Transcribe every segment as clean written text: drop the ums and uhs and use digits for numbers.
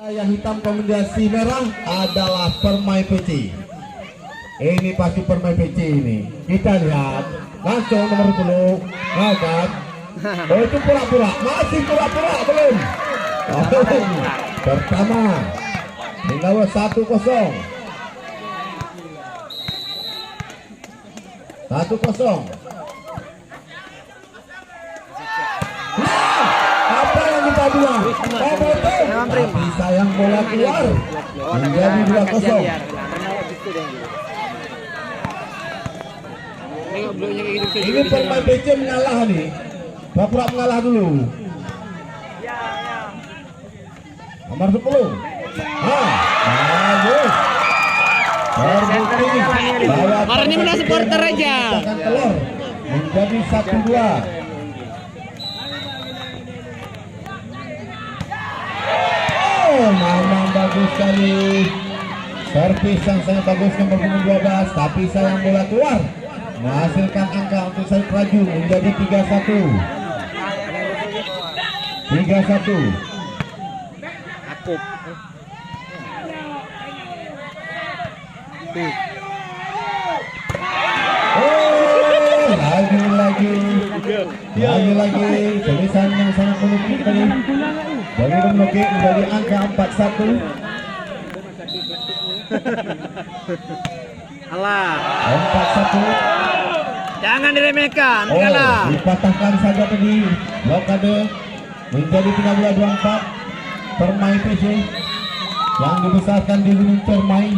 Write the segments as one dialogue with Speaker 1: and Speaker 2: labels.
Speaker 1: Yang hitam kombinasi merah adalah Permai PC. Ini pasti Permai PC ini. Kita lihat langsung nomor 10. Kan? Oh itu pura-pura, masih pura-pura belum. Pertama, tinggal 1-0. 1-0. Apa yang kita bilang? Tapi sayang bola keluar. Menjadi 2-0. Ini Permai PC mengalah nih. Pura-pura mengalah dulu. Nomor 10. Bagus. Terbukti bahwa
Speaker 2: ini menang supporter aja.
Speaker 1: Telur menjadi 1-2. Memang bagus sekali. Servis yang sangat bagus nomor 12, tapi sayang bola keluar. Menghasilkan angka untuk Said Raju menjadi 3-1. 3-1.
Speaker 2: Aku.
Speaker 1: Oh, lagi tulisan yang sangat menukik tadi. Dari menukik menjadi angka 4-1.
Speaker 2: Alah.
Speaker 1: 4-1.
Speaker 2: Jangan diremehkan,
Speaker 1: Oh,
Speaker 2: kalah.
Speaker 1: dipatahkan saja tadi. Blokade menjadi 13-24. Permai PC yang dibesarkan di Gunung Cermai.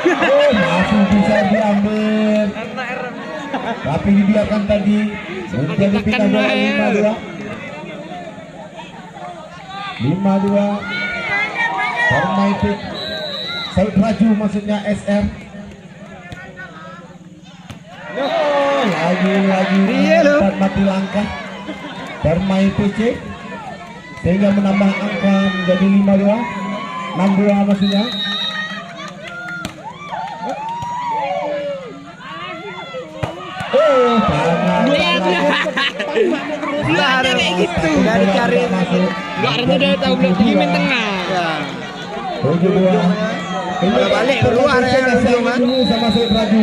Speaker 1: Oh, masih bisa diambil, tapi dibiarkan tadi. Menjadi 5-2. 5-2. Permai PC Said Raju maksudnya SR. Oh, lagi dapat mati langkah Permai PC sehingga menambah angka menjadi 5-2. 6-2 maksudnya. Oh,
Speaker 2: Ada kayak gitu. Enggak dicari. Enggak ada dia tahu belum di main tengah. Ya.
Speaker 1: 7-2. Ini
Speaker 2: balik keluar ya
Speaker 1: dulu sama Said Raju.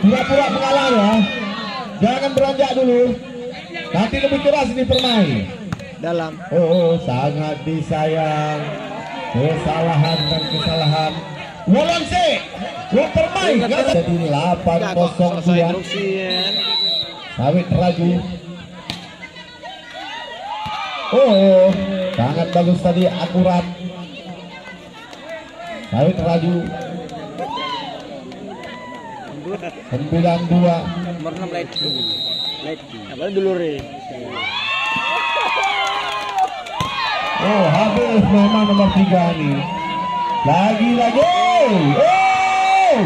Speaker 1: Pura-pura mengalah ya. Jangan beranjak dulu. Nanti lebih keras ini Permai.
Speaker 2: Dalam.
Speaker 1: Oh, sangat disayang. Kesalahan dan kesalahan. Wolonse. Permai. Jadi 8-0. Said Raju. Oh, sangat bagus tadi, akurat. Said Raju. 9-2.
Speaker 2: Nomor 6 Lady. Apa dulu re?
Speaker 1: Oh, habis memang nomor 3 nih. Lagi-lagi. Oh,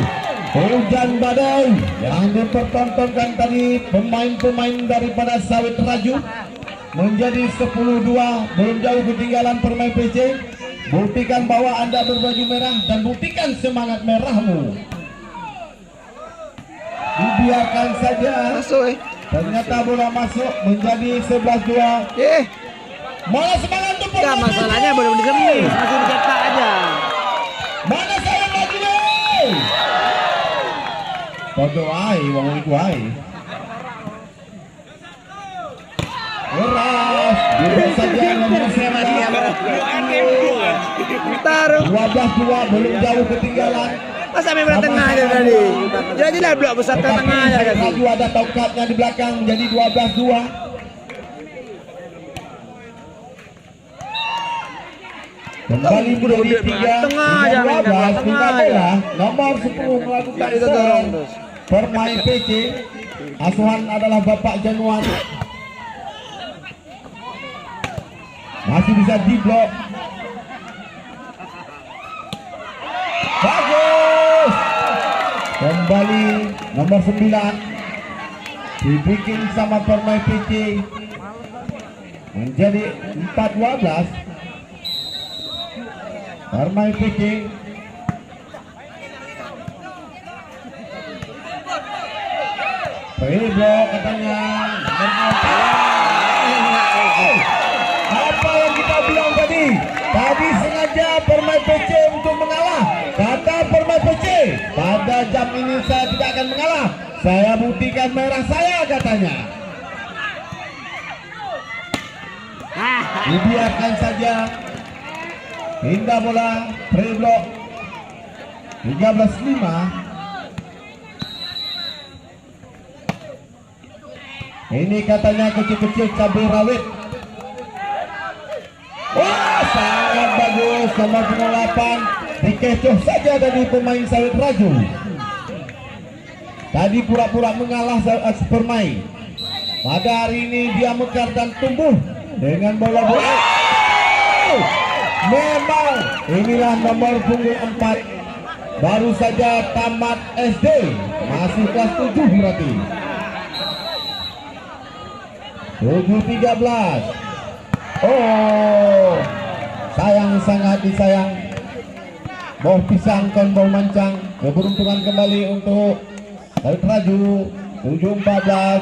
Speaker 1: hujan badai yang dipertontonkan tadi pemain-pemain daripada Said Raju menjadi 10-2. Belum jauh ketinggalan Permai PC. Buktikan bahwa Anda berbaju merah dan buktikan semangat merahmu. Dibiarkan saja.
Speaker 2: Masuk
Speaker 1: Ternyata bola masuk menjadi 11-2. Mana semangat untuk
Speaker 2: Enggak, masalahnya belum diservis, masih dicetak aja.
Speaker 1: Mana saya lagi nih? Foto ai, wong iku ai. Keras, duduk saja nomor 9.
Speaker 2: Taruh.
Speaker 1: 12-2 belum jauh ketinggalan.
Speaker 2: Masa main bola tengah aja tadi. Jadilah blok besar ke tengah aja tadi.
Speaker 1: Lagi ada tongkatnya di belakang menjadi 12-2. Kembali menjadi 3-12. Tinggal bola nomor 10 melakukan serang. Permai PC. Asuhan adalah Bapak Januar. Masih bisa diblok. Bagus. Kembali nomor 9 dibikin sama Permai PC menjadi 4-12. Permai PC Pedro katanya nomor 4. jam ini saya tidak akan mengalah. Saya buktikan merah saya katanya. Dibiarkan saja. Pindah bola, free block. 13-5. Ini katanya kecil-kecil cabai rawit. Wah, sangat bagus nomor 8. Dikecoh saja dari pemain Sawit Raju. Tadi pura-pura mengalah Permai. Pada hari ini dia mekar dan tumbuh dengan bola-bola. Memang inilah nomor punggung 4. Baru saja tamat SD. Masih kelas 7 berarti. 7-13. Oh, sayang, sangat disayang. Bau pisang kon bau mancang. Keberuntungan kembali untuk Sawit Raju. 7-14.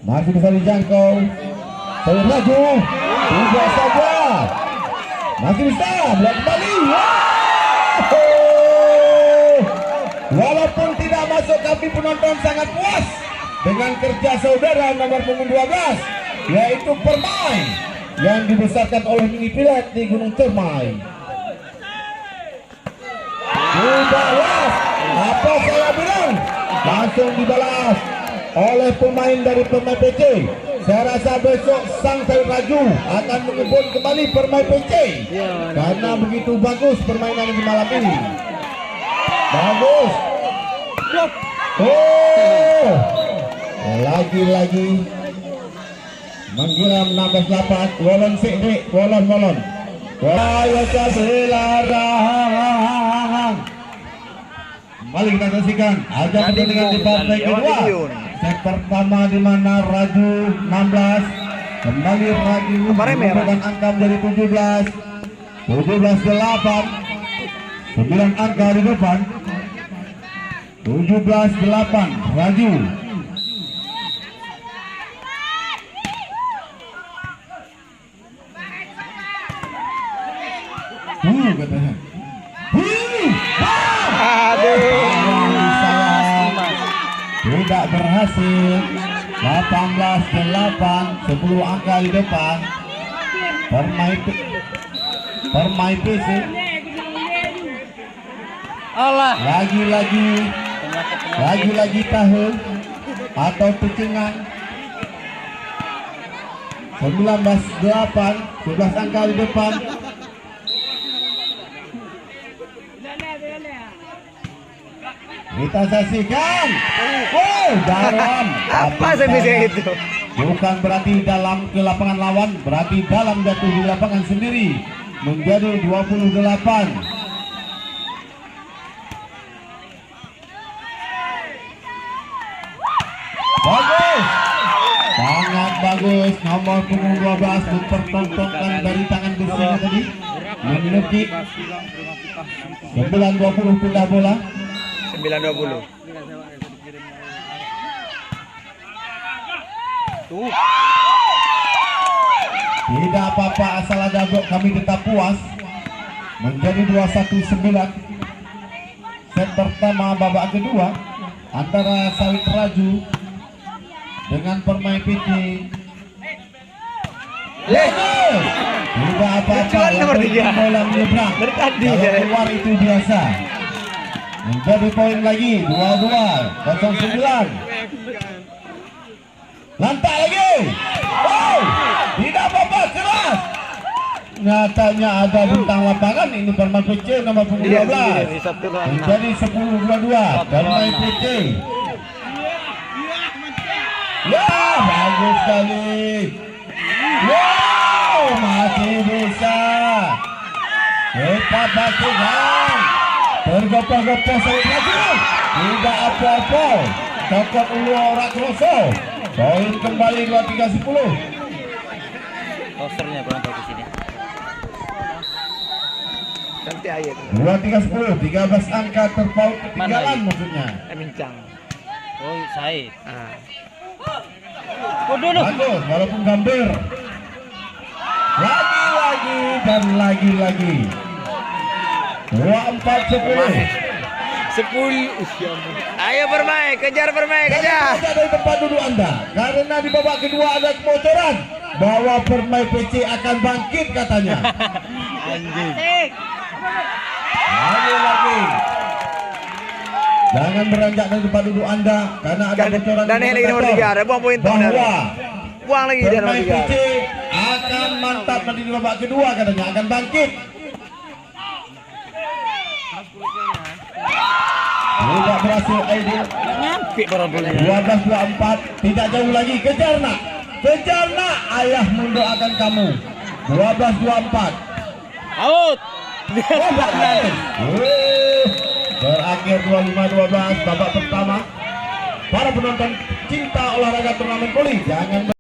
Speaker 1: Masih bisa dijangkau Sawit Raju. Tidak saja. Masih bisa belak kembali. Walaupun tidak masuk, tapi penonton sangat puas dengan kerja saudara nomor punggung 12, yaitu Permai yang dibesarkan oleh Mini Pilet di Gunung Cermai. 12. Apa saya bilang? Langsung dibalas oleh pemain dari Permai PC. Saya rasa besok sang Sawit Raju akan mengebut kembali Permai PC karena begitu bagus permainan di malam ini. Bagus. Oh, lagi-lagi menggiram 16-8. Wolon sikrik, wolon. Ayo selarang. Kembali kita saksikan ajang pertandingan di partai kedua. Set pertama di mana Raju 16 kembali Raju menambahkan angka menjadi 17-8. 9 angka di depan. 17-8 Raju. Katanya. Tidak berhasil. 18-8. 10 angka di depan. Permai PC. Lagi-lagi tahu atau pecengan. 19-8. 11 angka di depan. Kita saksikan. Oh, dalam.
Speaker 2: Apa sebenarnya itu?
Speaker 1: Bukan berarti dalam ke lapangan lawan, berarti dalam jatuh di lapangan sendiri. Menjadi 28. Bagus. Sangat bagus. Nomor punggung 12 mempertontonkan dari tangan besinya tadi. Menekik. 9-20 pindah bola.
Speaker 2: 9-20.
Speaker 1: Tidak apa-apa asal ada blok, kami tetap puas. Menjadi 21-9. Set pertama babak kedua antara Sawit Raju dengan Permai PT. Tidak apa-apa, bola menyeberang. Kalau keluar itu biasa. Menjadi poin lagi 22-09. Lantak lagi. Oh, tidak apa-apa, keras. Nyatanya ada bintang lapangan. Ini Permai PC nomor 12. Menjadi 10-22 Permai PC. Ya, bagus sekali. Wow, masih bisa. Cepat batikan. Tergopoh-gopoh Sawit Raju. Tidak apa-apa. Cokot ulu orang kroso. Poin kembali 23-10.
Speaker 2: Posternya kurang bagus ini. Ganti aja.
Speaker 1: 23-10. 13 angka terpaut ketinggalan maksudnya.
Speaker 2: Mincang. Oh, Said.
Speaker 1: Bagus, walaupun gambir. Lagi-lagi dan lagi-lagi. 24-10.
Speaker 2: Ayo Permai, kejar Permai, kejar.
Speaker 1: Saja dari tempat duduk Anda, karena di babak kedua ada kebocoran bahwa Permai PC akan bangkit katanya. Lagi. Jangan beranjak dari tempat duduk Anda karena ada bocoran
Speaker 2: Dan ini nomor 3, ada buang poin
Speaker 1: bahwa
Speaker 2: buang lagi dia nomor
Speaker 1: Permai
Speaker 2: 3.
Speaker 1: PC akan mantap nanti di babak kedua katanya akan bangkit. Tidak berhasil Aidil.
Speaker 2: Nyampe barangkali.
Speaker 1: 12-24, tidak jauh lagi, kejar nak, ayah mendoakan kamu. 12-24.
Speaker 2: Out.
Speaker 1: Berakhir 25-12 babak pertama. Para penonton cinta olahraga turnamen voli, jangan